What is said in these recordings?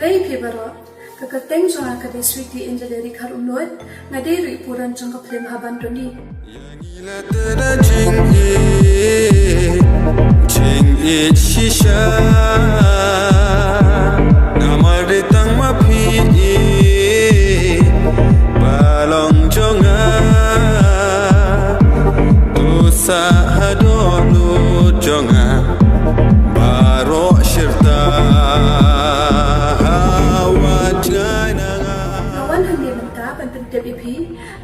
Kadai pibaro, kakateng jonga kadai Sweetie Angeleri karunod, ngadiri puran jong kaplim haban doni. Ching it shisha, namari tang mapi, balong jonga, dosa hadolu jonga, baro shirta.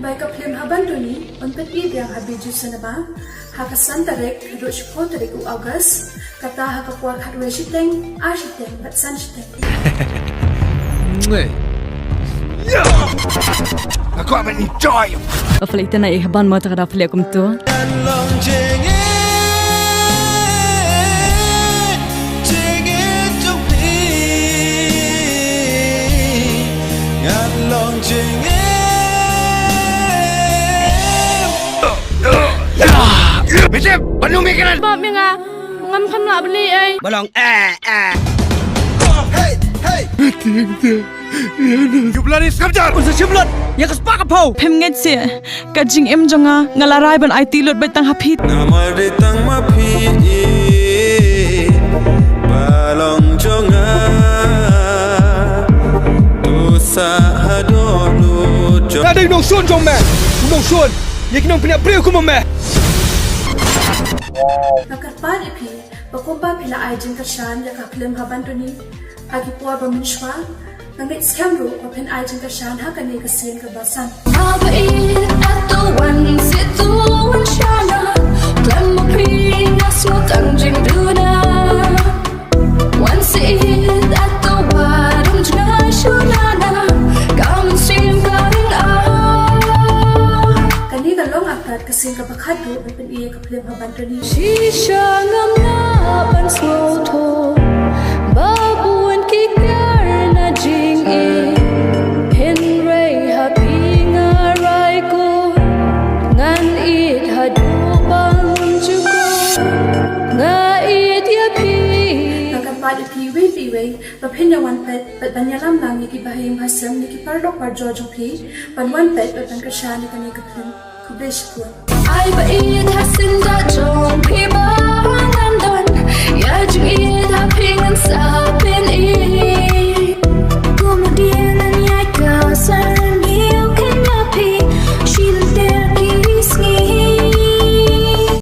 Baik kaplim haban doni untuk yang habis jusanaba hakasan tarik hidup syukur tarik August kata hakapuak hadwe shiteng ashiteng bat san shiteng. Aku akan enjoy. Afalay ita na ihaban mo takada afalay akum to. Macam penuh mikiran. Bab ni nga, ngam kan nak beli ay. Balong Hey, hey. You bloody skapjar. Unsa simlot? Ya kaspa ka pau. Pemnget si kajing em jonga ngalaray ban IT lot betang hapit. Namari tang mapi, balong jonga, dosa hadolu jonga. Ada nong sun jong me. Nong sun. Yak nong pina priu ku me. Nakarpan ipi, bakumpa pila ajin kasyan ya kaplim haban doni, agi puwa baminshwa, nangit skamru open ajin kasyan hakani kasiyan kabasan. Mabait atau wan situ wan shana, lama pingas mo tangjing duna. Wan sit atau wan jna shunana, kamu sim karing Kani kalong akad kasiyan kabakado open iya kaplim haban doni. Shisha ngam na ban smoto, babuan kikar na jing e. Henry happy ngaray ko, ngan it hadubang jugo, nga it yapi. Nakarpan ipi way, bapinya wan pet, bat banyalam lang niki bahayang hasam niki parlok par jojong pi, ban wan pet bat ban kasyan ni kani kaplim kubish kuwa. Ay bait hasin da jo.